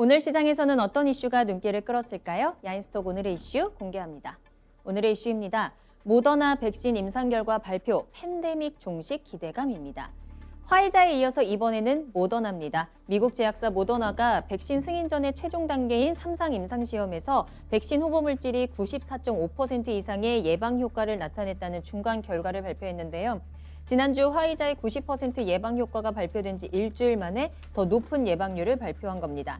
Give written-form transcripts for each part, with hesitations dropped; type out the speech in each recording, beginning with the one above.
오늘 시장에서는 어떤 이슈가 눈길을 끌었을까요? 야인스톡 오늘의 이슈 공개합니다. 오늘의 이슈입니다. 모더나 백신 임상 결과 발표, 팬데믹 종식 기대감입니다. 화이자에 이어서 이번에는 모더나입니다. 미국 제약사 모더나가 백신 승인 전의 최종 단계인 3상 임상시험에서 백신 후보 물질이 94.5% 이상의 예방 효과를 나타냈다는 중간 결과를 발표했는데요. 지난주 화이자의 90% 예방 효과가 발표된 지 일주일 만에 더 높은 예방률을 발표한 겁니다.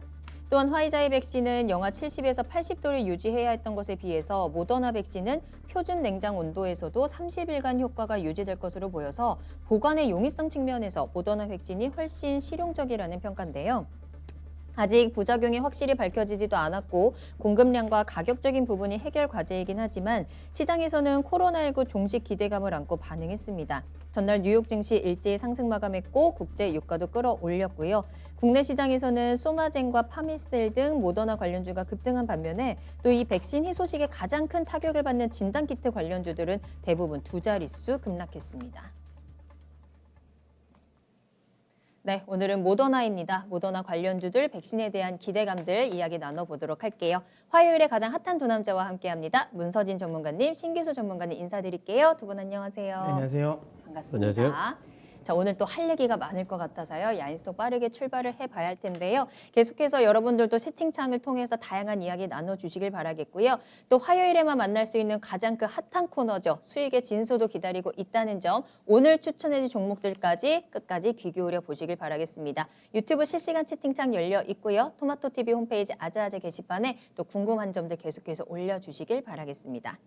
또한 화이자의 백신은 영하 70에서 80도를 유지해야 했던 것에 비해서 모더나 백신은 표준 냉장 온도에서도 30일간 효과가 유지될 것으로 보여서 보관의 용이성 측면에서 모더나 백신이 훨씬 실용적이라는 평가인데요. 아직 부작용이 확실히 밝혀지지도 않았고 공급량과 가격적인 부분이 해결 과제이긴 하지만 시장에서는 코로나19 종식 기대감을 안고 반응했습니다. 전날 뉴욕 증시 일제히 상승 마감했고 국제 유가도 끌어올렸고요. 국내 시장에서는 소마젠과 파미셀 등 모더나 관련주가 급등한 반면에 또 이 백신 희소식에 가장 큰 타격을 받는 진단키트 관련주들은 대부분 두 자릿수 급락했습니다. 네, 오늘은 모더나입니다. 모더나 관련주들, 백신에 대한 기대감들 이야기 나눠보도록 할게요. 화요일에 가장 핫한 두 남자와 함께합니다. 문서진 전문가님, 신기수 전문가님 인사드릴게요. 두 분 안녕하세요. 네, 안녕하세요. 반갑습니다. 안녕하세요. 자, 오늘 또 할 얘기가 많을 것 같아서요. 야인스톡 빠르게 출발을 해봐야 할 텐데요. 계속해서 여러분들도 채팅창을 통해서 다양한 이야기 나눠주시길 바라겠고요. 또 화요일에만 만날 수 있는 가장 그 핫한 코너죠. 수익의 진소도 기다리고 있다는 점, 오늘 추천해준 종목들까지 끝까지 귀 기울여 보시길 바라겠습니다. 유튜브 실시간 채팅창 열려 있고요. 토마토TV 홈페이지 아자아자 게시판에 또 궁금한 점들 계속해서 올려주시길 바라겠습니다.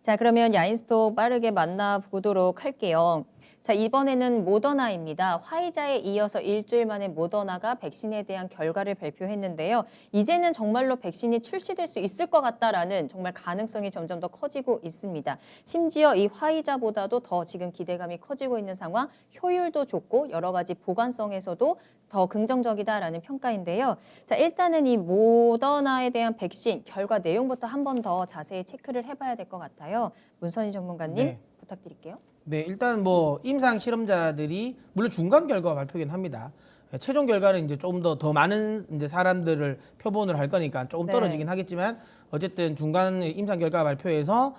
자, 그러면 야인스톡 빠르게 만나보도록 할게요. 자, 이번에는 모더나입니다. 화이자에 이어서 일주일 만에 모더나가 백신에 대한 결과를 발표했는데요. 이제는 정말로 백신이 출시될 수 있을 것 같다라는 정말 가능성이 점점 더 커지고 있습니다. 심지어 이 화이자보다도 더 지금 기대감이 커지고 있는 상황, 효율도 좋고 여러 가지 보관성에서도 더 긍정적이다라는 평가인데요. 자, 일단은 이 모더나에 대한 백신 결과 내용부터 한 번 더 자세히 체크를 해봐야 될 것 같아요. 문선희 전문가님 네. 부탁드릴게요. 네, 일단 뭐 임상 실험자들이 물론 중간 결과가 발표긴 합니다. 최종 결과는 이제 조금 더 많은 이제 사람들을 표본을 할 거니까 조금 네. 떨어지긴 하겠지만 어쨌든 중간 임상 결과 발표에서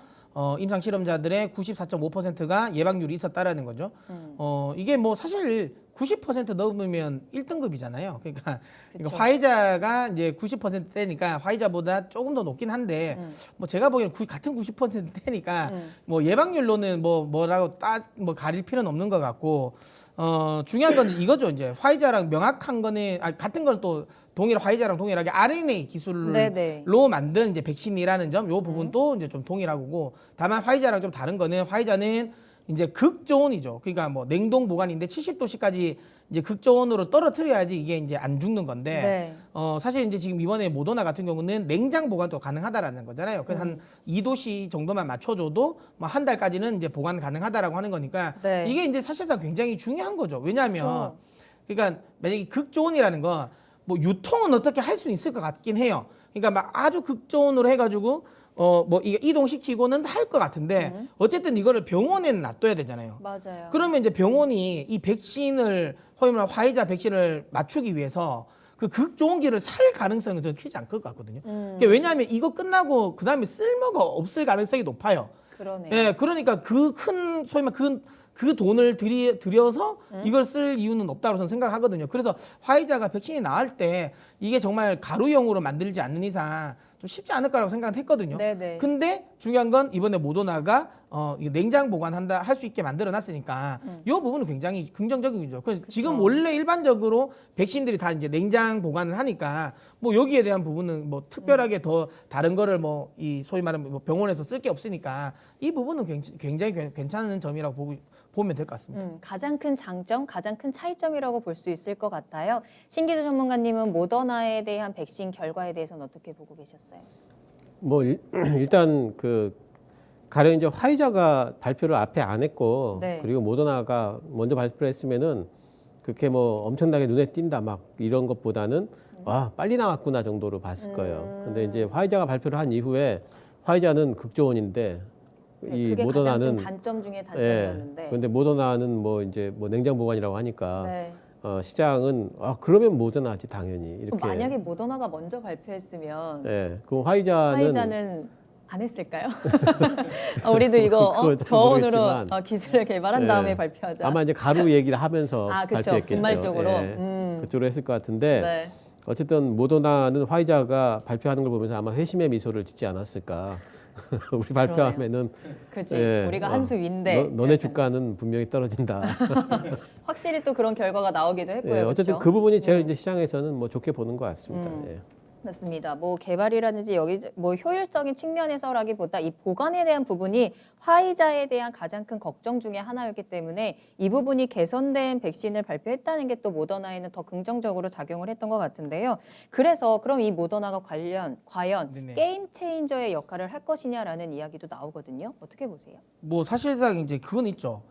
임상 실험자들의 94.5%가 예방률이 있었다라는 거죠. 이게 뭐 사실 90% 넘으면 1등급이잖아요. 그러니까 화이자가 이제 90%대니까 화이자보다 조금 더 높긴 한데 뭐 제가 보기에는 같은 90%대니까 뭐 예방률로는 뭐라고 뭐 가릴 필요는 없는 것 같고 중요한 건 이거죠. 이제 화이자랑 명확한 거는 같은 걸 또 화이자랑 동일하게 RNA 기술로 네네. 만든 이제 백신이라는 점, 요 부분도 이제 좀 동일하고, 다만 화이자랑 좀 다른 거는 화이자는 이제 극저온이죠. 그러니까 뭐 냉동 보관인데 70도씨까지 이제 극저온으로 떨어뜨려야지 이게 이제 안 죽는 건데, 네. 사실 이제 지금 이번에 모더나 같은 경우는 냉장 보관도 가능하다라는 거잖아요. 그래서 한 2도씨 정도만 맞춰줘도 뭐 한 달까지는 이제 보관 가능하다라고 하는 거니까 네. 이게 이제 사실상 굉장히 중요한 거죠. 왜냐하면 그렇죠. 그러니까 만약에 극저온이라는 건 뭐 유통은 어떻게 할 수 있을 것 같긴 해요. 그러니까 막 아주 극저온으로 해가지고 뭐 이게 이동시키고는 할 것 같은데 어쨌든 이거를 병원에는 놔둬야 되잖아요. 맞아요. 그러면 이제 병원이 이 백신을 허위 말하면 화이자 백신을 맞추기 위해서 그 극저온기를 살 가능성은 저는 크지 않을 것 같거든요. 그러니까 왜냐하면 이거 끝나고 그 다음에 쓸모가 없을 가능성이 높아요. 그러네요. 예, 그러니까 그 큰 소위 말 그 돈을 들여서 이걸 쓸 이유는 없다고 저는 생각하거든요. 그래서 화이자가 백신이 나올 때 이게 정말 가루형으로 만들지 않는 이상 좀 쉽지 않을 거라고 생각했거든요. 네네. 근데 중요한 건 이번에 모더나가 이게 냉장 보관한다 할 수 있게 만들어 놨으니까 이 부분은 굉장히 긍정적인 거죠. 지금 원래 일반적으로 백신들이 다 이제 냉장 보관을 하니까 뭐 여기에 대한 부분은 뭐 특별하게 더 다른 거를 뭐 이 소위 말하면 뭐 병원에서 쓸 게 없으니까 이 부분은 굉장히 괜찮은 점이라고 보면 될 것 같습니다. 가장 큰 장점, 가장 큰 차이점이라고 볼 수 있을 것 같아요. 신기주 전문가님은 모더나에 대한 백신 결과에 대해서는 어떻게 보고 계셨어요? 뭐 일단 그 가령 이제 화이자가 발표를 앞에 안 했고 네. 그리고 모더나가 먼저 발표를 했으면은 그렇게 뭐 엄청나게 눈에 띈다 막 이런 것보다는 와 빨리 나왔구나 정도로 봤을 거예요. 근데 이제 화이자가 발표를 한 이후에 화이자는 극저온인데 이 그게 모더나는 가장 큰 단점 중에 단점이었는데. 그런데 모더나는 뭐 이제 뭐 냉장 보관이라고 하니까 네. 시장은 그러면 모더나지 당연히 이렇게. 그럼 만약에 모더나가 먼저 발표했으면 예, 그럼 화이자는 안 했을까요? 우리도 이거 그건 잘 저온으로 모르겠지만. 기술을 개발한 예. 다음에 발표하자. 아마 이제 가루 얘기를 하면서 그쵸. 발표했겠죠. 분말적으로. 예, 그쪽으로 했을 것 같은데 네. 어쨌든 모더나는 화이자가 발표하는 걸 보면서 아마 회심의 미소를 짓지 않았을까. 우리 발표하면은 그치. 예, 우리가 한 수 위인데. 너네 주가는 분명히 떨어진다. 확실히 또 그런 결과가 나오기도 했고요. 예, 어쨌든 그쵸? 그 부분이 제일 이제 시장에서는 뭐 좋게 보는 것 같습니다. 예. 맞습니다. 뭐 개발이라든지 여기 뭐 효율적인 측면에서라기보다 이 보관에 대한 부분이 화이자에 대한 가장 큰 걱정 중에 하나였기 때문에 이 부분이 개선된 백신을 발표했다는 게 또 모더나에는 더 긍정적으로 작용을 했던 것 같은데요. 그래서 그럼 이 모더나가 과연 네네. 게임 체인저의 역할을 할 것이냐라는 이야기도 나오거든요. 어떻게 보세요? 뭐 사실상 이제 그건 있죠.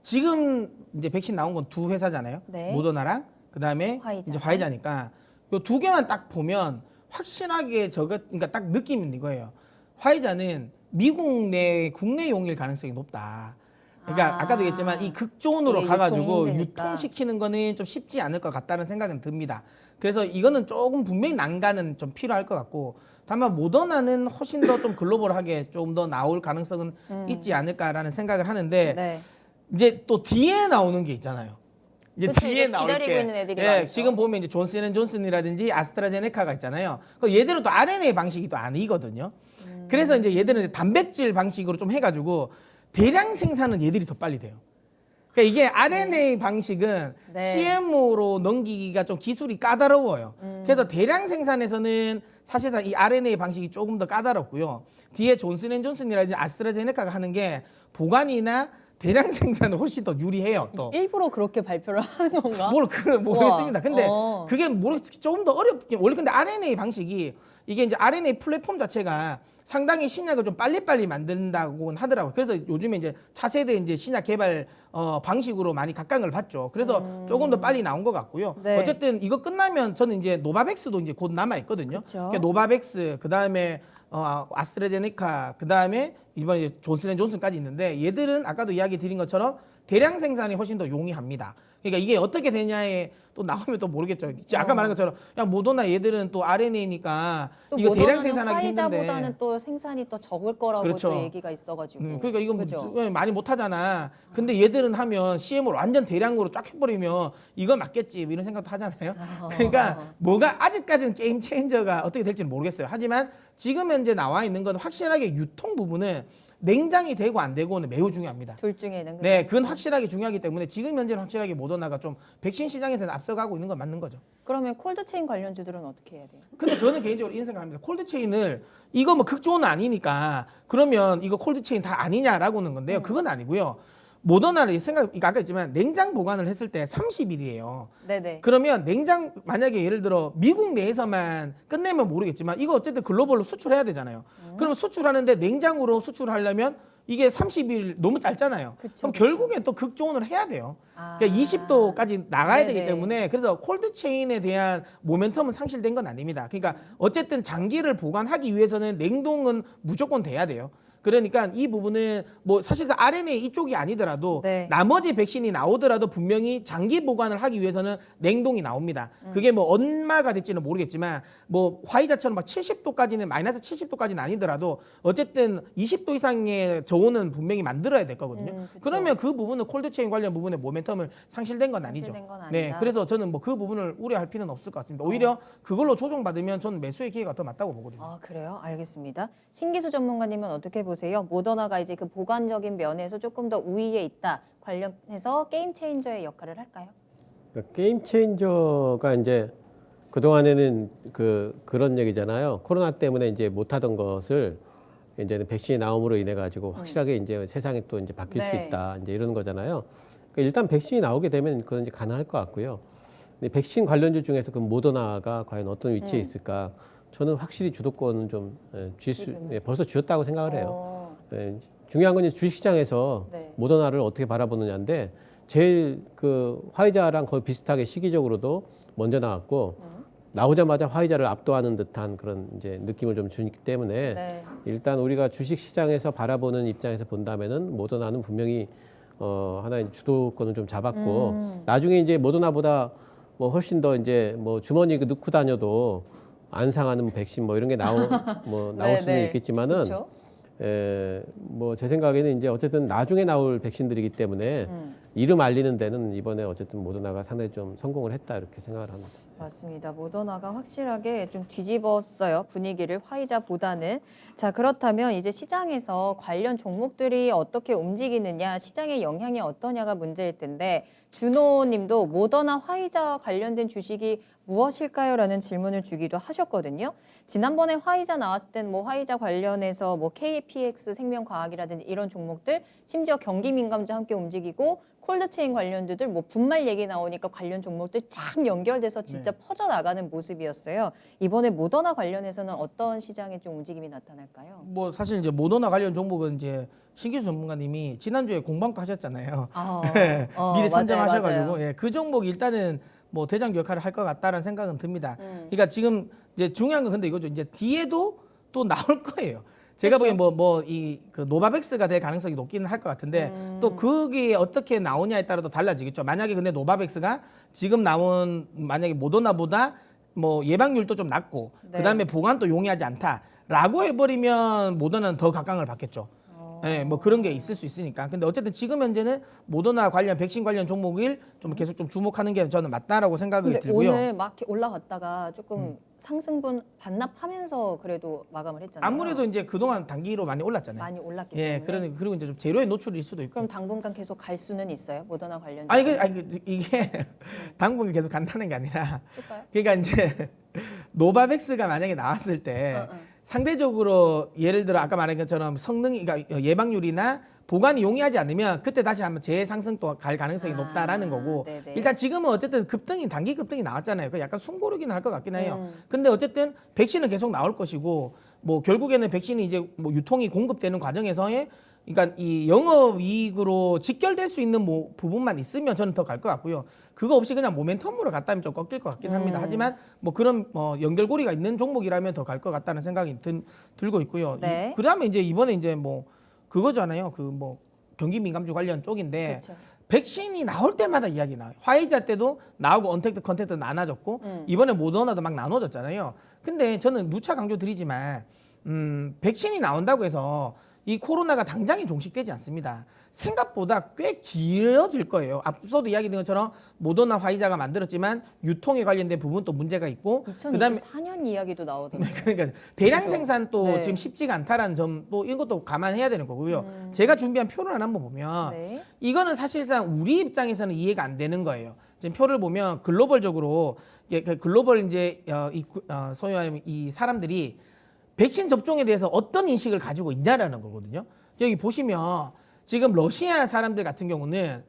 지금 이제 백신 나온 건 두 회사잖아요. 네. 모더나랑 그다음에 화이자. 이제 화이자니까 요 두 개만 딱 보면 확실하게 그러니까 딱 느낌은 이거예요. 화이자는 미국 내 국내 용일 가능성이 높다. 그러니까 아까도 얘기했지만 이 극존으로 이게 가가지고 유통이 힘드니까. 유통시키는 거는 좀 쉽지 않을 것 같다는 생각은 듭니다. 그래서 이거는 조금 분명히 난간은 좀 필요할 것 같고 다만 모더나는 훨씬 더 좀 글로벌하게 좀 더 나올 가능성은 있지 않을까라는 생각을 하는데 네. 이제 또 뒤에 나오는 게 있잖아요. 이제 그치, 뒤에 이제 나올 기다리고 게 있는 애들이 예, 많죠. 지금 보면 이제 존슨앤존슨이라든지 아스트라제네카가 있잖아요. 그 얘들은 또 RNA 방식이 또 아니거든요. 그래서 이제 얘들은 이제 단백질 방식으로 좀 해가지고 대량 생산은 얘들이 더 빨리 돼요. 그러니까 이게 RNA 방식은 네. CMO로 넘기기가 좀 기술이 까다로워요. 그래서 대량 생산에서는 사실상 이 RNA 방식이 조금 더 까다롭고요. 뒤에 존슨앤존슨이라든지 아스트라제네카가 하는 게 보관이나 대량 생산은 훨씬 더 유리해요. 또. 일부러 그렇게 발표를 하는 건가? 모르겠습니다. 근데 어. 그게 조금 더 어렵게 원래 근데 RNA 방식이 이게 이제 RNA 플랫폼 자체가 상당히 신약을 좀 빨리빨리 만든다고 하더라고요. 그래서 요즘에 이제 차세대 이제 신약 개발 방식으로 많이 각광을 받죠. 그래서 조금 더 빨리 나온 것 같고요. 네. 어쨌든 이거 끝나면 저는 이제 노바백스도 이제 곧 남아 있거든요. 그쵸. 그러니까 노바백스 그다음에 아스트라제네카 그다음에 이번에 이제 존슨앤존슨까지 있는데 얘들은 아까도 이야기 드린 것처럼 대량 생산이 훨씬 더 용이합니다. 그러니까 이게 어떻게 되냐에 또 나오면 또 모르겠죠. 아까 말한 것처럼 야 모더나 얘들은 또 RNA니까 또 이거 대량 모더나는 생산하기 힘든데. 화이자보다는 또 생산이 또 적을 거라고 그렇죠. 또 얘기가 있어가지고. 그러니까 이건 그죠? 많이 못하잖아. 근데 얘들은 하면 CM으로 완전 대량으로 쫙 해버리면 이거 맞겠지 뭐 이런 생각도 하잖아요. 그러니까 뭐가 아직까지는 게임 체인저가 어떻게 될지는 모르겠어요. 하지만 지금 현재 나와 있는 건 확실하게 유통 부분은 냉장이 되고 안 되고는 매우 중요합니다. 둘 중에는. 네, 그죠? 그건 확실하게 중요하기 때문에 지금 현재는 확실하게 모더나가 좀 백신 시장에서는 앞서가고 있는 건 맞는 거죠. 그러면 콜드체인 관련주들은 어떻게 해야 돼요? 근데 저는 개인적으로 이런 생각합니다. 콜드체인을 이거 뭐 극조는 아니니까 그러면 이거 콜드체인 다 아니냐라고는 건데요. 그건 아니고요. 모더나를 그러니까 아까 했지만 냉장 보관을 했을 때 30일이에요. 네네. 그러면 냉장 만약에 예를 들어 미국 내에서만 끝내면 모르겠지만 이거 어쨌든 글로벌로 수출해야 되잖아요. 그러면 수출하는데 냉장으로 수출하려면 이게 30일 너무 짧잖아요. 그쵸, 그럼 그쵸. 결국엔 또 극조온을 해야 돼요. 아. 그러니까 20도까지 나가야 되기 네네. 때문에 그래서 콜드 체인에 대한 모멘텀은 상실된 건 아닙니다. 그러니까 어쨌든 장기를 보관하기 위해서는 냉동은 무조건 돼야 돼요. 그러니까 이 부분은 뭐 사실상 RNA 이쪽이 아니더라도 네. 나머지 백신이 나오더라도 분명히 장기 보관을 하기 위해서는 냉동이 나옵니다. 그게 뭐 얼마가 될지는 모르겠지만 뭐 화이자처럼 막 70도까지는 마이너스 70도까지는 아니더라도 어쨌든 20도 이상의 저온은 분명히 만들어야 될 거거든요. 그쵸. 그러면 그 부분은 콜드체인 관련 부분의 모멘텀을 상실된 건 아니죠. 상실된 건 네, 아니다. 그래서 저는 뭐 그 부분을 우려할 필요는 없을 것 같습니다. 오히려 그걸로 조정받으면 저는 매수의 기회가 더 맞다고 보거든요. 아, 그래요? 알겠습니다. 신기수 전문가님은 어떻게 보세요? 모더나가 이제 그 보관적인 면에서 조금 더 우위에 있다. 관련해서 게임 체인저의 역할을 할까요? 그러니까 게임 체인저가 이제 그동안에는 그런 얘기잖아요. 코로나 때문에 이제 못하던 것을 이제는 백신이 나옴으로 인해 가지고 확실하게 이제 세상이 또 이제 바뀔 수 네. 있다. 이제 이러는 거잖아요. 그러니까 일단 백신이 나오게 되면 그건 이제 가능할 것 같고요. 근데 백신 관련주 중에서 그 모더나가 과연 어떤 위치에 있을까? 저는 확실히 주도권은 좀 벌써 쥐었다고 생각을 해요. 중요한 건 이제 주식시장에서 네. 모더나를 어떻게 바라보느냐인데 제일 그 화이자랑 거의 비슷하게 시기적으로도 먼저 나왔고 나오자마자 화이자를 압도하는 듯한 그런 이제 느낌을 좀 주기 때문에 네. 일단 우리가 주식시장에서 바라보는 입장에서 본다면은 모더나는 분명히 하나의 주도권을 좀 잡았고 나중에 이제 모더나보다 뭐 훨씬 더 이제 뭐 주머니에 넣고 다녀도 안 상하는 백신 뭐 이런 게 나올 네, 수는 네. 있겠지만은 그쵸? 뭐 제 생각에는 이제 어쨌든 나중에 나올 백신들이기 때문에 이름 알리는 데는 이번에 어쨌든 모더나가 상당히 좀 성공을 했다 이렇게 생각을 합니다. 맞습니다. 모더나가 확실하게 좀 뒤집었어요. 분위기를 화이자보다는. 자, 그렇다면 이제 시장에서 관련 종목들이 어떻게 움직이느냐, 시장의 영향이 어떠냐가 문제일 텐데 준호 님도 모더나 화이자 관련된 주식이 무엇일까요? 라는 질문을 주기도 하셨거든요. 지난번에 화이자 나왔을 땐 뭐 화이자 관련해서 뭐 KPX 생명과학이라든지 이런 종목들, 심지어 경기민감도 함께 움직이고 콜드체인 관련주들 뭐 분말 얘기 나오니까 관련 종목들 쫙 연결돼서 진짜 퍼져나가는 모습이었어요. 이번에 모더나 관련해서는 어떤 시장에 좀 움직임이 나타날까요? 뭐 사실 이제 모더나 관련 종목은 이제 신기수 전문가님이 지난주에 공방도 하셨잖아요. 미리 선점하셔가지고 맞아요. 예, 그 종목 일단은 뭐 대장 역할을 할 것 같다라는 생각은 듭니다. 그러니까 지금 이제 중요한 건 근데 이거죠. 이제 뒤에도 또 나올 거예요. 제가 보기엔 그 노바백스가 될 가능성이 높기는 할 것 같은데 또 그게 어떻게 나오냐에 따라도 달라지겠죠. 만약에 근데 노바백스가 지금 나온 만약에 모더나보다 뭐 예방률도 좀 낮고 네. 그다음에 보관도 용이하지 않다라고 해버리면 모더나는 더 각광을 받겠죠. 네, 뭐 그런 게 있을 수 있으니까. 근데 어쨌든 지금 현재는 모더나 관련 백신 관련 종목을 좀 계속 좀 주목하는 게 저는 맞다라고 생각이 근데 들고요. 오늘 막 이렇게 올라갔다가 조금 상승분 반납하면서 그래도 마감을 했잖아요. 아무래도 이제 그동안 단기로 많이 올랐잖아요. 많이 올랐기 예, 때문에. 그리고 이제 좀 재료에 노출일 수도 있고. 그럼 당분간 계속 갈 수는 있어요? 모더나 관련. 이게 당분간 계속 간다는 게 아니라 쓸까요? 그러니까 이제 노바백스가 만약에 나왔을 때 상대적으로 예를 들어 아까 말한 것처럼 성능이 그러니까 예방률이나 보관이 용이하지 않으면 그때 다시 한번 재상승 또 갈 가능성이 높다라는 거고 네네. 일단 지금은 어쨌든 단기 급등이 나왔잖아요. 그 약간 숨고르긴 할 것 같긴 해요. 근데 어쨌든 백신은 계속 나올 것이고 뭐 결국에는 백신이 이제 뭐 유통이 공급되는 과정에서의 그러니까 이 영업이익으로 직결될 수 있는 뭐 부분만 있으면 저는 더 갈 것 같고요. 그거 없이 그냥 모멘텀으로 갔다면 좀 꺾일 것 같긴 합니다. 하지만 뭐 그런 연결고리가 있는 종목이라면 더 갈 것 같다는 생각이 들고 있고요. 네. 그다음에 이제 이번에 이제 뭐 그거잖아요. 그 뭐 경기 민감주 관련 쪽인데 그렇죠. 백신이 나올 때마다 이야기 나와요. 화이자 때도 나오고 언택트 컨택트 나눠졌고 이번에 모더나도 막 나눠졌잖아요. 근데 저는 누차 강조드리지만 백신이 나온다고 해서 이 코로나가 당장에 종식되지 않습니다. 생각보다 꽤 길어질 거예요. 앞서도 이야기된 것처럼 모더나 화이자가 만들었지만 유통에 관련된 부분도 문제가 있고 그다음에 2024년 이야기도 나오던데. 그러니까 대량 그죠? 생산도 네. 지금 쉽지가 않다라는 점도 이것도 감안해야 되는 거고요. 제가 준비한 표를 한번 보면 네. 이거는 사실상 우리 입장에서는 이해가 안 되는 거예요. 지금 표를 보면 글로벌적으로 글로벌 이제 소위 말하면 이 사람들이 백신 접종에 대해서 어떤 인식을 가지고 있냐라는 거거든요. 여기 보시면 지금 러시아 사람들 같은 경우는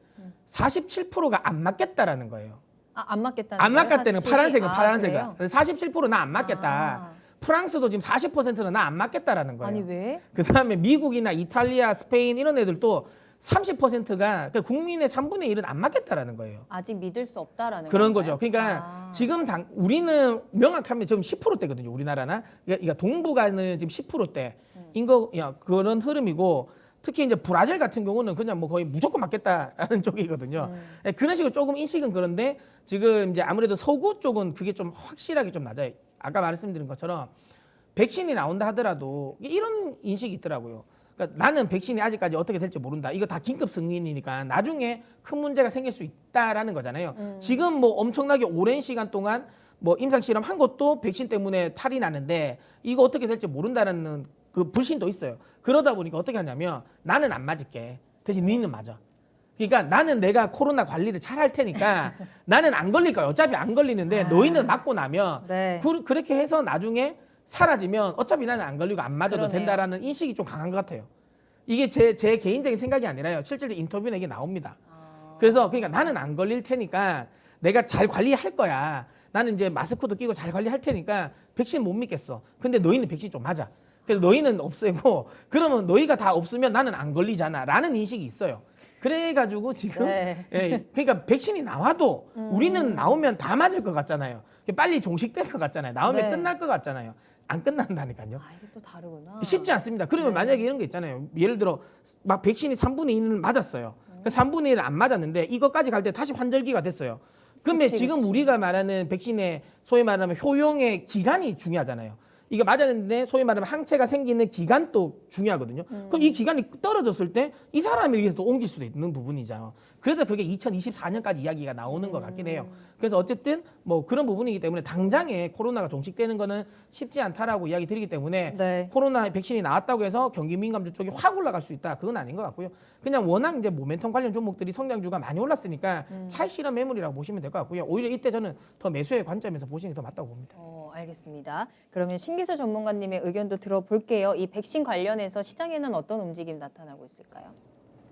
47%가 안 맞겠다라는 거예요. 안 맞겠다는 안 맞겠다는 47이? 파란색은 47% 나 안 맞겠다. 아. 프랑스도 지금 40%는 나 안 맞겠다라는 거예요. 아니 왜? 그다음에 미국이나 이탈리아, 스페인 이런 애들도 30%가 그러니까 국민의 3분의 1은 안 맞겠다라는 거예요. 아직 믿을 수 없다라는 그런 건가요? 거죠. 그러니까 아. 지금 우리는 명확하면 지금 10%대거든요. 우리나라나 그러니까 동북아는 지금 10%대인 거 그런 흐름이고 특히 이제 브라질 같은 경우는 그냥 뭐 거의 무조건 맞겠다라는 쪽이거든요. 그런 식으로 조금 인식은 그런데 지금 이제 아무래도 서구 쪽은 그게 좀 확실하게 좀 낮아요. 아까 말씀드린 것처럼 백신이 나온다 하더라도 이런 인식이 있더라고요. 그러니까 나는 백신이 아직까지 어떻게 될지 모른다. 이거 다 긴급 승인이니까 나중에 큰 문제가 생길 수 있다라는 거잖아요. 지금 뭐 엄청나게 오랜 시간 동안 뭐 임상 실험 한 것도 백신 때문에 탈이 나는데 이거 어떻게 될지 모른다라는 그 불신도 있어요. 그러다 보니까 어떻게 하냐면 나는 안 맞을게. 대신 너희는 맞아. 그러니까 나는 내가 코로나 관리를 잘 할 테니까 나는 안 걸릴 거야. 어차피 안 걸리는데 너희는 맞고 나면 네. 그렇게 해서 나중에 사라지면 어차피 나는 안 걸리고 안 맞아도 그러네요. 된다라는 인식이 좀 강한 것 같아요. 이게 제 개인적인 생각이 아니라요. 실제로 인터뷰는 이게 나옵니다. 그래서 그러니까 나는 안 걸릴 테니까 내가 잘 관리할 거야. 나는 이제 마스크도 끼고 잘 관리할 테니까 백신 못 믿겠어. 근데 너희는 백신 좀 맞아. 그래서 너희는 없애고 그러면 너희가 다 없으면 나는 안 걸리잖아 라는 인식이 있어요. 그래가지고 지금 네. 그러니까 백신이 나와도 우리는 나오면 다 맞을 것 같잖아요. 빨리 종식될 것 같잖아요. 나오면 네. 끝날 것 같잖아요. 안 끝난다니까요. 아, 이게 또 다르구나. 쉽지 않습니다. 그러면 만약에 이런 게 있잖아요. 예를 들어 막 백신이 3분의 2는 맞았어요. 그 3분의 1 안 맞았는데 이것까지 갈 때 다시 환절기가 됐어요. 그런데 그치, 지금 그치. 우리가 말하는 백신의 소위 말하면 효용의 기간이 중요하잖아요. 이게 맞았는데 소위 말하면 항체가 생기는 기간도 중요하거든요. 그럼 이 기간이 떨어졌을 때 이 사람에 의해서 또 옮길 수도 있는 부분이죠. 그래서 그게 2024년까지 이야기가 나오는 것 같긴 해요. 그래서 어쨌든 뭐 그런 부분이기 때문에 당장에 코로나가 종식되는 거는 쉽지 않다라고 이야기 드리기 때문에 네. 코로나 백신이 나왔다고 해서 경기 민감주 쪽이 확 올라갈 수 있다. 그건 아닌 것 같고요. 그냥 워낙 이제 모멘텀 관련 종목들이 성장주가 많이 올랐으니까 차익 실현 매물이라고 보시면 될 것 같고요. 오히려 이때 저는 더 매수의 관점에서 보시는 게 더 맞다고 봅니다. 알겠습니다. 그러면 신기수 전문가님의 의견도 들어볼게요. 이 백신 관련해서 시장에는 어떤 움직임 나타나고 있을까요?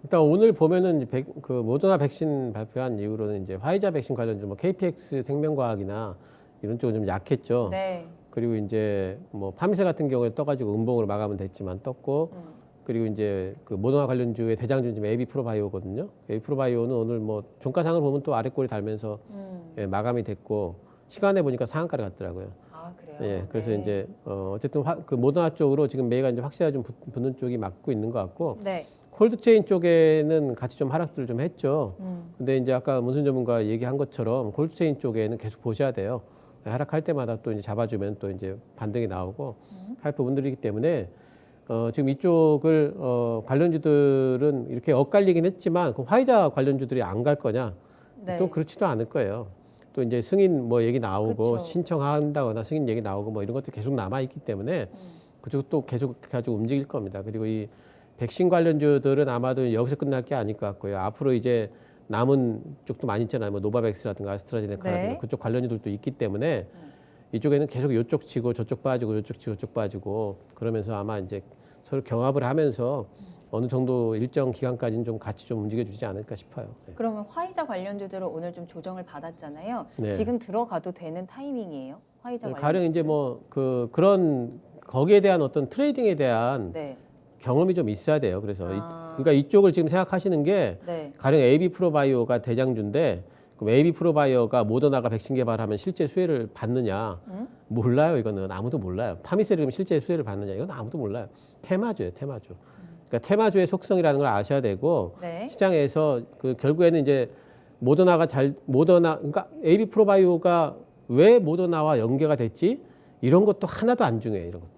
일단 오늘 보면은 이제 그 모더나 백신 발표한 이후로는 이제 화이자 백신 관련주 뭐 KPX 생명과학이나 이런 쪽은 좀 약했죠. 네. 그리고 이제 뭐 파미셀 같은 경우에 떠가지고 음봉으로 마감은 됐지만 떴고, 그리고 이제 그 모더나 관련주의 대장주는 지금 AB 프로바이오거든요. AB 프로바이오는 오늘 뭐 종가상을 보면 또 아래꼬리 달면서 예, 마감이 됐고 시간에 보니까 상한가를 갔더라고요. 아, 그래요? 예, 그래서 네. 이제 어쨌든 그 모더나 쪽으로 지금 매가 이제 확실하게 좀 붙는 쪽이 맞고 있는 것 같고. 네. 콜드체인 쪽에는 같이 좀 하락들을 좀 했죠. 근데 이제 아까 문순 전문가 얘기한 것처럼 콜드체인 쪽에는 계속 보셔야 돼요. 하락할 때마다 또 이제 잡아주면 또 이제 반등이 나오고 할 부분들이기 때문에 지금 이쪽을 관련주들은 이렇게 엇갈리긴 했지만 그 화이자 관련주들이 안 갈 거냐? 네. 또 그렇지도 않을 거예요. 또 이제 승인 뭐 얘기 나오고 그쵸. 신청한다거나 승인 얘기 나오고 뭐 이런 것도 계속 남아 있기 때문에 그쪽 또 계속 가지고 움직일 겁니다. 그리고 이 백신 관련주들은 아마도 여기서 끝날 게 아닐 것 같고요. 앞으로 이제 남은 쪽도 많이 있잖아요. 뭐 노바백스라든가 아스트라제네카라든가 네. 그쪽 관련주들도 있기 때문에 이쪽에는 계속 이쪽 치고 저쪽 빠지고 이쪽 치고 저쪽 빠지고 그러면서 아마 이제 서로 경합을 하면서 어느 정도 일정 기간까지는 좀 같이 좀 움직여주지 않을까 싶어요. 네. 그러면 화이자 관련주들은 오늘 좀 조정을 받았잖아요. 네. 지금 들어가도 되는 타이밍이에요? 화이자 가령 이제 관련주들? 뭐 그런 거기에 대한 어떤 트레이딩에 대한 네. 경험이 좀 있어야 돼요. 그래서 아. 그러니까 이쪽을 지금 생각하시는 게 네. 가령 AB 프로바이오가 대장주인데 그럼 AB 프로바이오가 모더나가 백신 개발하면 실제 수혜를 받느냐? 몰라요. 이거는 아무도 몰라요. 파미셀이 그럼 실제 수혜를 받느냐? 이건 아무도 몰라요. 테마주예요. 테마주. 그러니까 테마주의 속성이라는 걸 아셔야 되고 네. 시장에서 그 결국에는 이제 그러니까 AB 프로바이오가 왜 모더나와 연계가 됐지? 이런 것도 하나도 안 중요해요. 이런 것도.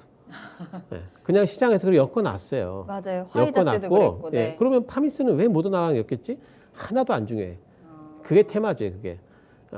네. 그냥 시장에서 그걸 엮어놨어요. 맞아요. 화이자 때도 엮어놨고, 그랬고. 네. 예, 그러면 파미스는 왜 모더나랑 엮였지? 하나도 안 중요해. 그게 테마주예요. 그게.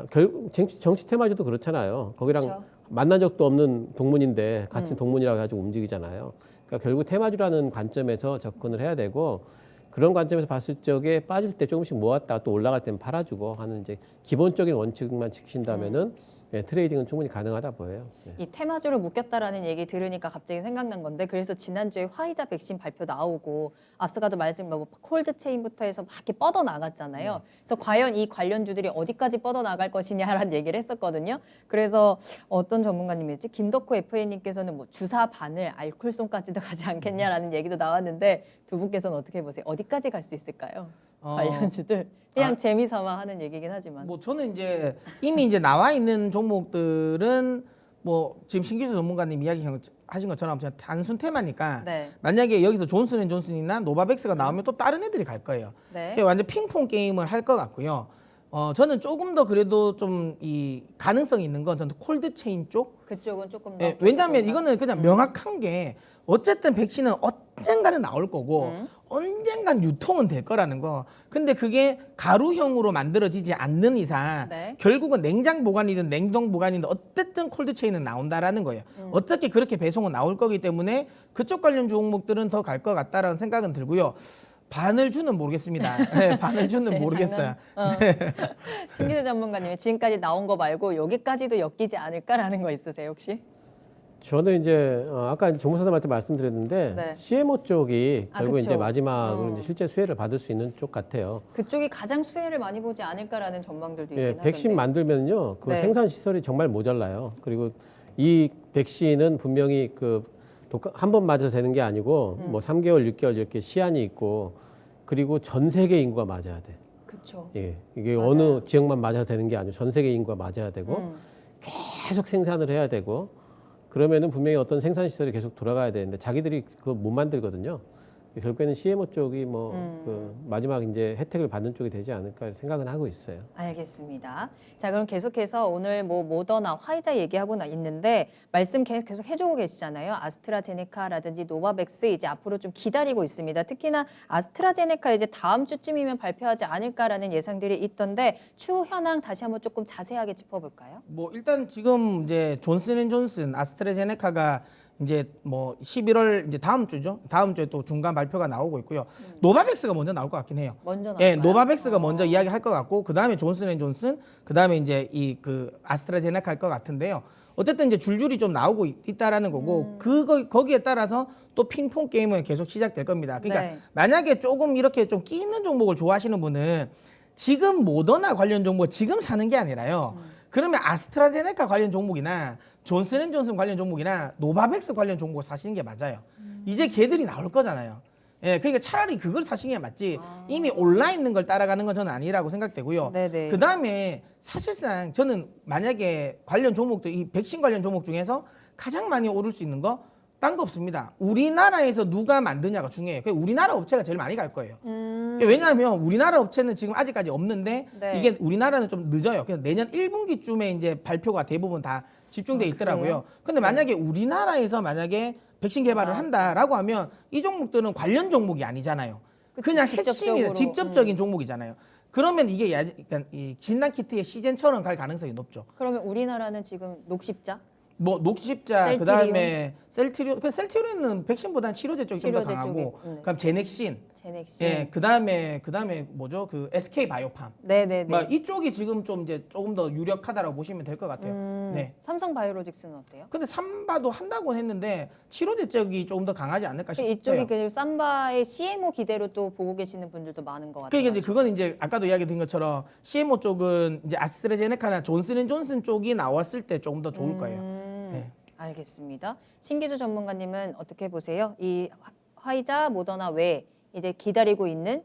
결국 정치 테마주도 그렇잖아요. 거기랑 그렇죠. 만난 적도 없는 동문인데 같은 동문이라고 해가지고 움직이잖아요. 그러니까 결국 테마주라는 관점에서 접근을 해야 되고 그런 관점에서 봤을 적에 빠질 때 조금씩 모았다가 또 올라갈 때는 팔아주고 하는 이제 기본적인 원칙만 지키신다면은 예, 트레이딩은 충분히 가능하다 보여요. 예. 이 테마주를 묶였다라는 얘기 들으니까 갑자기 생각난 건데 그래서 지난주에 화이자 백신 발표 나오고 앞서가도 말씀드린 뭐 콜드 체인부터 해서 막 이렇게 뻗어 나갔잖아요. 그래서 과연 이 관련주들이 어디까지 뻗어 나갈 것이냐라는 얘기를 했었거든요. 그래서 어떤 전문가님이었지? 김덕호 FA님께서는 뭐 주사 바늘 알콜솜까지도 가지 않겠냐라는 얘기도 나왔는데 두 분께서는 어떻게 보세요? 어디까지 갈 수 있을까요? 관련주들 그냥 재미삼아 하는 얘기긴 하지만. 뭐 저는 이제 이미 이제 나와 있는 종목들은 뭐 지금 신기수 전문가님 이야기하신 것처럼 그냥 단순 테마니까 네. 만약에 여기서 존슨앤존슨이나 노바백스가 나오면 또 다른 애들이 갈 거예요. 네. 그게 완전 핑퐁 게임을 할 것 같고요. 저는 조금 더 그래도 좀 이 가능성이 있는 건 저는 콜드 체인 쪽. 그쪽은 조금 더. 예, 왜냐하면 이거는 그냥 명확한 게 어쨌든 백신은 언젠가는 나올 거고 언젠간 유통은 될 거라는 거. 근데 그게 가루형으로 만들어지지 않는 이상 네. 결국은 냉장 보관이든 냉동 보관이든 어쨌든 콜드 체인은 나온다라는 거예요. 어떻게 그렇게 배송은 나올 거기 때문에 그쪽 관련 종목들은 더 갈 것 같다라는 생각은 들고요. 바늘주는 모르겠습니다. 네, 바늘주는 네, 모르겠어요. 신기수 전문가님이 지금까지 나온 거 말고 여기까지도 엮이지 않을까라는 거 있으세요 혹시? 저는 이제 아까 정무사님한테 말씀드렸는데 네. CMO 쪽이 아, 결국 그쵸. 이제 마지막으로 이제 실제 수혜를 받을 수 있는 쪽 같아요. 그쪽이 가장 수혜를 많이 보지 않을까라는 전망들도 있긴 예, 하던데. 백신 만들면요, 그 네. 생산 시설이 정말 모자라요. 그리고 이 백신은 분명히 한 번 맞아서 되는 게 아니고 뭐 3개월, 6개월 이렇게 시한이 있고 그리고 전 세계 인구가 맞아야 돼. 그렇죠. 예, 이게 맞아요. 어느 지역만 맞아서 되는 게 아니고 전 세계 인구가 맞아야 되고 계속 생산을 해야 되고 그러면은 분명히 어떤 생산 시설이 계속 돌아가야 되는데 자기들이 그거 못 만들거든요. 결국에는 CMO 쪽이 뭐 그 마지막 이제 혜택을 받는 쪽이 되지 않을까 생각은 하고 있어요. 알겠습니다. 자, 그럼 계속해서 오늘 뭐 모더나, 화이자 얘기하고 있는데 말씀 계속 해주고 계시잖아요. 아스트라제네카라든지 노바백스 이제 앞으로 좀 기다리고 있습니다. 특히나 아스트라제네카 이제 다음 주쯤이면 발표하지 않을까라는 예상들이 있던데 추후 현황 다시 한번 조금 자세하게 짚어볼까요? 뭐 일단 지금 이제 존슨앤존슨, 아스트라제네카가 이제 뭐 11월 이제 다음 주죠. 다음 주에 또 중간 발표가 나오고 있고요. 노바백스가 먼저 나올 것 같긴 해요. 먼저 예, 나올까요? 노바백스가 먼저 이야기할 것 같고 그 다음에 존슨앤존슨, 그 다음에 이제 이 그 아스트라제네카 할 것 같은데요. 어쨌든 이제 줄줄이 좀 나오고 있다라는 거고 거기에 따라서 또 핑퐁 게임은 계속 시작될 겁니다. 그러니까 네. 만약에 조금 이렇게 좀 끼 있는 종목을 좋아하시는 분은 지금 모더나 관련 종목 지금 사는 게 아니라요. 그러면 아스트라제네카 관련 종목이나 존슨앤존슨 관련 종목이나 노바백스 관련 종목 사시는 게 맞아요. 이제 걔들이 나올 거잖아요. 예, 그러니까 차라리 그걸 사시는 게 맞지. 이미 올라 있는 걸 따라가는 건 저는 아니라고 생각되고요. 네네. 그 다음에 사실상 저는 만약에 관련 종목도 이 백신 관련 종목 중에서 가장 많이 오를 수 있는 거 딴 거 없습니다. 우리나라에서 누가 만드냐가 중요해요. 우리나라 업체가 제일 많이 갈 거예요. 왜냐하면 우리나라 업체는 지금 아직까지 없는데 네. 이게 우리나라는 좀 늦어요. 그래서 내년 1분기쯤에 이제 발표가 대부분 다 집중돼 있더라고요. 근데 만약에 우리나라에서 만약에 백신 개발을 한다라고 하면 이 종목들은 관련 종목이 아니잖아요. 그치, 그냥 직접적으로. 핵심이 직접적인 종목이잖아요. 그러면 이게 그러니까 이 진단 키트의 시즌처럼 갈 가능성이 높죠. 그러면 우리나라는 지금 녹십자? 뭐 녹십자, 셀트리온? 그다음에 셀트리온, 그 셀트리온은 백신보다는 치료제 쪽이 좀 더 치료제 강하고, 쪽이, 그다음 제넥신, 제넥신. 예, 그다음에 뭐죠? 그 SK 바이오팜. 네네네. 뭐 이쪽이 지금 좀 이제 조금 더 유력하다라고 보시면 될 것 같아요. 네. 삼성바이오로직스는 어때요? 근데 삼바도 한다고 했는데 치료제 쪽이 조금 더 강하지 않을까 싶어요. 이쪽이 그 삼바의 CMO 기대로 또 보고 계시는 분들도 많은 것 같아요. 그러니까 이제 그건 이제 아까도 이야기 드린 것처럼 CMO 쪽은 이제 아스트라제네카나 존슨앤존슨 쪽이 나왔을 때 조금 더 좋을 거예요. 네. 알겠습니다. 신기주 전문가님은 어떻게 보세요? 이 화이자, 모더나 외에 이제 기다리고 있는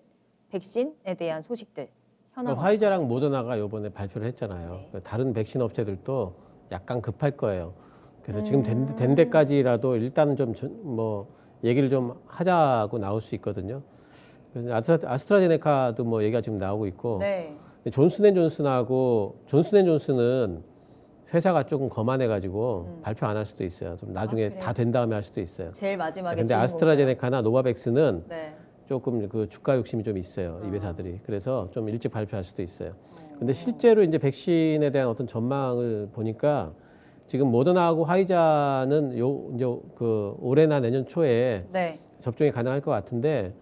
백신에 대한 소식들. 현황 화이자랑 모더나가 이번에 발표를 했잖아요. 다른 백신 업체들도 약간 급할 거예요. 그래서 지금 된 데까지라도 일단은 좀 뭐 얘기를 좀 하자고 나올 수 있거든요. 그래서 아스트라제네카도 뭐 얘기가 지금 나오고 있고, 네. 존슨앤존슨은 회사가 조금 거만해가지고 발표 안 할 수도 있어요. 좀 나중에 그래요? 다 된 다음에 할 수도 있어요. 제일 마지막에 근데 주인공이죠. 아스트라제네카나 노바백스는 네. 조금 그 주가 욕심이 좀 있어요. 이 회사들이. 그래서 좀 일찍 발표할 수도 있어요. 근데 실제로 이제 백신에 대한 어떤 전망을 보니까 지금 모더나하고 화이자는 이제 그 올해나 내년 초에 네. 접종이 가능할 것 같은데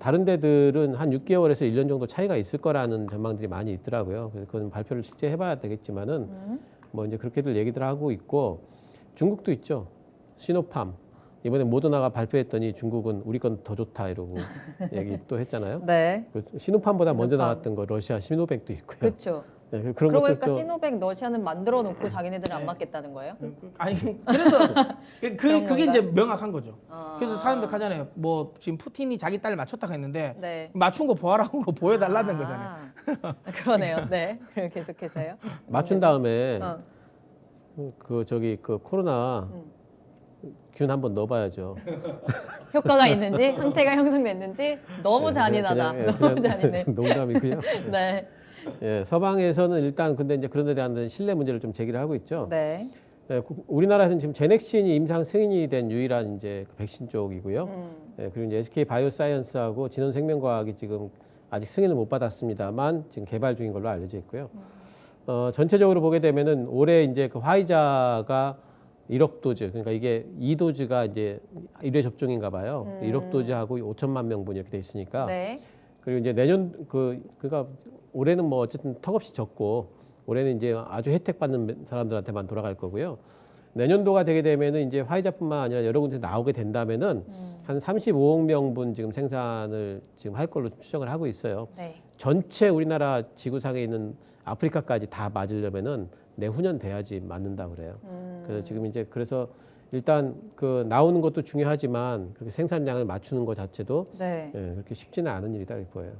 다른 데들은 한 6개월에서 1년 정도 차이가 있을 거라는 전망들이 많이 있더라고요. 그래서 그건 발표를 실제 해봐야 되겠지만은 뭐 이제 그렇게들 얘기들 하고 있고 중국도 있죠. 시노팜. 이번에 모더나가 발표했더니 중국은 우리 건 더 좋다 이러고 얘기 또 했잖아요. 네. 그 시노팜보다 먼저 시노팜. 나왔던 거 러시아 시노백도 있고요. 그렇죠. 네, 그런 그러고 보니까 것들도 시노백 러시아는 만들어 놓고 자기네들은 안 맞겠다는 거예요? 아니 그래서 그런 그게 건가? 이제 명확한 거죠. 아. 그래서 사람들 하잖아요. 뭐 지금 푸틴이 자기 딸 맞췄다고 했는데 네. 맞춘 거 보아라고 거 보여달라는 거잖아요. 그러네요. 네. 그럼 계속해서요. 맞춘 다음에 어. 그 코로나 균 한번 넣어봐야죠. 효과가 있는지, 항체가 형성됐는지 너무 잔인하다. 너무 잔인해. 농담이고요. 네. 예, 서방에서는 일단 근데 이제 그런 데 대한 신뢰 문제를 좀 제기를 하고 있죠. 네. 예, 우리나라에서는 지금 제넥신이 임상 승인이 된 유일한 이제 그 백신 쪽이고요. 예, 그리고 이제 SK 바이오사이언스하고 진원생명과학이 지금 아직 승인을 못 받았습니다만 지금 개발 중인 걸로 알려져 있고요. 전체적으로 보게 되면은 올해 이제 그 화이자가 1억 도즈, 그러니까 이게 2도즈가 이제 1회 접종인가 봐요. 1억 도즈하고 5천만 명분 이렇게 돼 있으니까. 네. 그리고 이제 내년 그러니까 올해는 뭐 어쨌든 턱없이 적고 올해는 이제 아주 혜택 받는 사람들한테만 돌아갈 거고요. 내년도가 되게 되면은 이제 화이자뿐만 아니라 여러 군데 나오게 된다면은 한 35억 명분 지금 생산을 지금 할 걸로 추정을 하고 있어요. 네. 전체 우리나라 지구상에 있는 아프리카까지 다 맞으려면은 내후년 돼야지 맞는다 그래요. 그래서 지금 이제 그래서 일단 그 나오는 것도 중요하지만 그렇게 생산량을 맞추는 것 자체도 네. 예, 그렇게 쉽지는 않은 일이다 이렇게 보여요.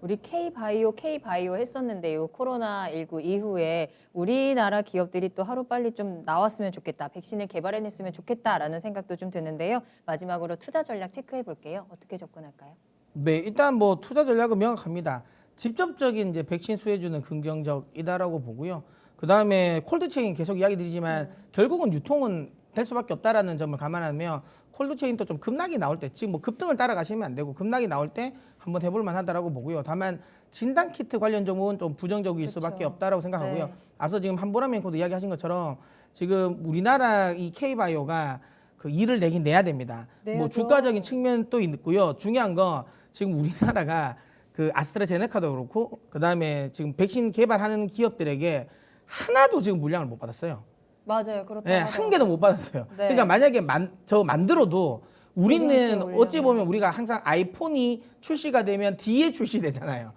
우리 K바이오 했었는데요. 코로나19 이후에 우리나라 기업들이 또 하루빨리 좀 나왔으면 좋겠다. 백신을 개발해냈으면 좋겠다라는 생각도 좀 드는데요. 마지막으로 투자 전략 체크해 볼게요. 어떻게 접근할까요? 네, 일단 뭐 투자 전략은 명확합니다. 직접적인 이제 백신 수혜주는 긍정적이다라고 보고요. 그 다음에 콜드체인 계속 이야기 드리지만 결국은 유통은 될 수밖에 없다라는 점을 감안하면 콜드체인도 좀 급락이 나올 때 지금 뭐 급등을 따라가시면 안 되고 급락이 나올 때 한번 해볼 만하다라고 보고요. 다만 진단키트 관련 종목은 좀 부정적일 그쵸. 수밖에 없다라고 생각하고요. 네. 앞서 지금 한보람 앵커도 이야기하신 것처럼 지금 우리나라 이 K바이오가 그 일을 내긴 내야 됩니다. 뭐 내야죠. 주가적인 측면도 있고요. 중요한 거 지금 우리나라가 그 아스트라제네카도 그렇고 그다음에 지금 백신 개발하는 기업들에게 하나도 지금 물량을 못 받았어요. 맞아요. 그렇다. 네, 한 개도 못 받았어요. 네. 그러니까 만약에 저 만들어도 우리는 우리한테 어찌 보면 올려면. 우리가 항상 아이폰이 출시가 되면 뒤에 출시되잖아요.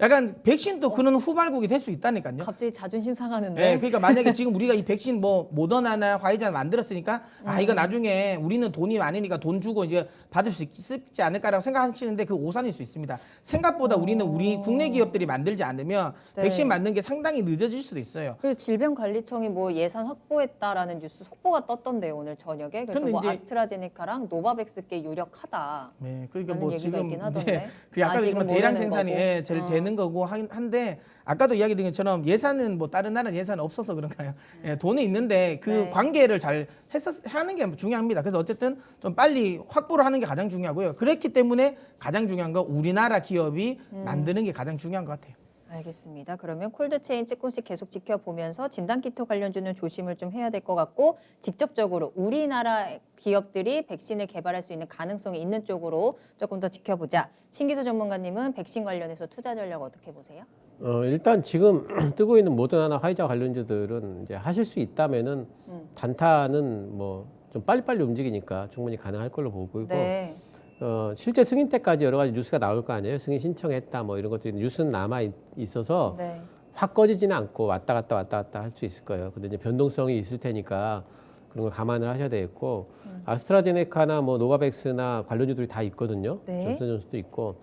약간 백신도 그런 후발국이 될 수 있다니까요. 갑자기 자존심 상하는데. 네, 그러니까 만약에 지금 우리가 이 백신 뭐 모더나나 화이자 만들었으니까 아 이거 나중에 우리는 돈이 많으니까 돈 주고 이제 받을 수 있지 않을까라고 생각하시는데 그 오산일 수 있습니다. 생각보다 우리는 우리 국내 기업들이 만들지 않으면 네. 백신 만드는 게 상당히 늦어질 수도 있어요. 그리고 질병관리청이 뭐 예산 확보했다라는 뉴스 속보가 떴던데요, 오늘 저녁에. 그래서 근데 뭐 이제- 아스트라제네카랑 노바백스께 유력하다. 네, 그러니까 라는 뭐 얘기가 지금 있긴 하던데. 그 아까도 아직은 얘기했지만 대량 모르는 생산이 거고. 예, 제일 되는 거고 한데 아까도 이야기 드린 것처럼 예산은 뭐 다른 나라는 예산 없어서 그런가요? 예, 돈은 있는데 그 네. 관계를 잘 하는 게 중요합니다. 그래서 어쨌든 좀 빨리 확보를 하는 게 가장 중요하고요. 그렇기 때문에 가장 중요한 건 우리나라 기업이 만드는 게 가장 중요한 것 같아요. 알겠습니다. 그러면 콜드체인 조금씩 계속 지켜보면서 진단키트 관련주는 조심을 좀 해야 될 것 같고 직접적으로 우리나라 기업들이 백신을 개발할 수 있는 가능성이 있는 쪽으로 조금 더 지켜보자. 신기수 전문가님은 백신 관련해서 투자 전략 어떻게 보세요? 일단 지금 뜨고 있는 모더나나 화이자 관련주들은 이제 하실 수 있다면은 단타는 뭐 좀 빨리빨리 움직이니까 충분히 가능할 걸로 보고 있고 네. 실제 승인 때까지 여러 가지 뉴스가 나올 거 아니에요. 승인 신청했다 뭐 이런 것들이 뉴스는 남아 있어서 네. 확 꺼지지는 않고 왔다 갔다 할 수 있을 거예요. 근데 이제 변동성이 있을 테니까 그런 걸 감안을 하셔야 되겠고 아스트라제네카나 뭐 노바백스나 관련주들이 다 있거든요. 네. 존슨존슨도 있고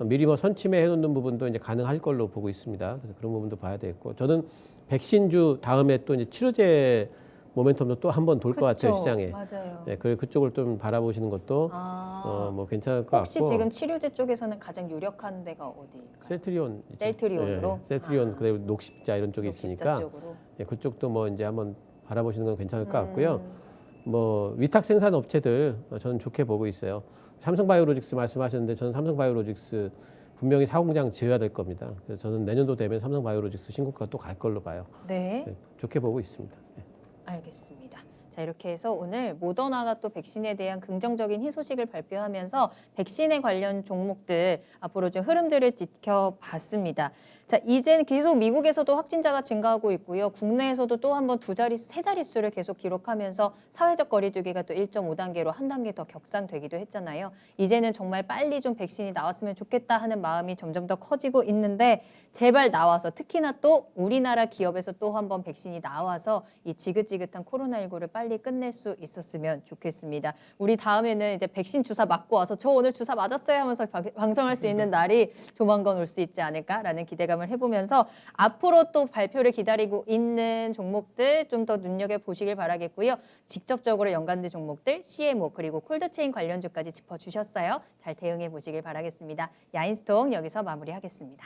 미리 뭐 선침해 해놓는 부분도 이제 가능할 걸로 보고 있습니다. 그래서 그런 부분도 봐야 되겠고 저는 백신주 다음에 또 이제 치료제 모멘텀도 또 한 번 돌 것 같아요 시장에. 맞아요. 네, 그래 그쪽을 좀 바라보시는 것도 뭐 괜찮을 것 혹시 같고. 지금 치료제 쪽에서는 가장 유력한 데가 어디일까요? 셀트리온, 셀트리온으로? 네, 셀트리온 그리고 녹십자 이런 쪽이 녹십자 있으니까 쪽으로. 예, 그쪽도 뭐 이제 한번 바라보시는 건 괜찮을 것 같고요. 뭐 위탁 생산 업체들 저는 좋게 보고 있어요. 삼성바이오로직스 말씀하셨는데 저는 삼성바이오로직스 분명히 사공장 지어야 될 겁니다. 그래서 저는 내년도 되면 삼성바이오로직스 신고가 또 갈 걸로 봐요. 네. 네, 좋게 보고 있습니다. 네. 알겠습니다. 자, 이렇게 해서 오늘 모더나가 또 백신에 대한 긍정적인 희소식을 발표하면서 백신에 관련 종목들 앞으로 좀 흐름들을 지켜봤습니다. 자, 이제는 계속 미국에서도 확진자가 증가하고 있고요. 국내에서도 또 한 번 세 자릿수를 계속 기록하면서 사회적 거리두기가 또 1.5단계로 한 단계 더 격상되기도 했잖아요. 이제는 정말 빨리 좀 백신이 나왔으면 좋겠다 하는 마음이 점점 더 커지고 있는데 제발 나와서 특히나 또 우리나라 기업에서 또 한 번 백신이 나와서 이 지긋지긋한 코로나19를 빨리 끝낼 수 있었으면 좋겠습니다. 우리 다음에는 이제 백신 주사 맞고 와서 저 오늘 주사 맞았어요 하면서 방송할 수 있는 날이 조만간 올 수 있지 않을까라는 기대감을 해보면서 앞으로 또 발표를 기다리고 있는 종목들 좀 더 눈여겨보시길 바라겠고요. 직접적으로 연관된 종목들, CMO 그리고 콜드체인 관련주까지 짚어주셨어요. 잘 대응해 보시길 바라겠습니다. 야인스톡 여기서 마무리하겠습니다.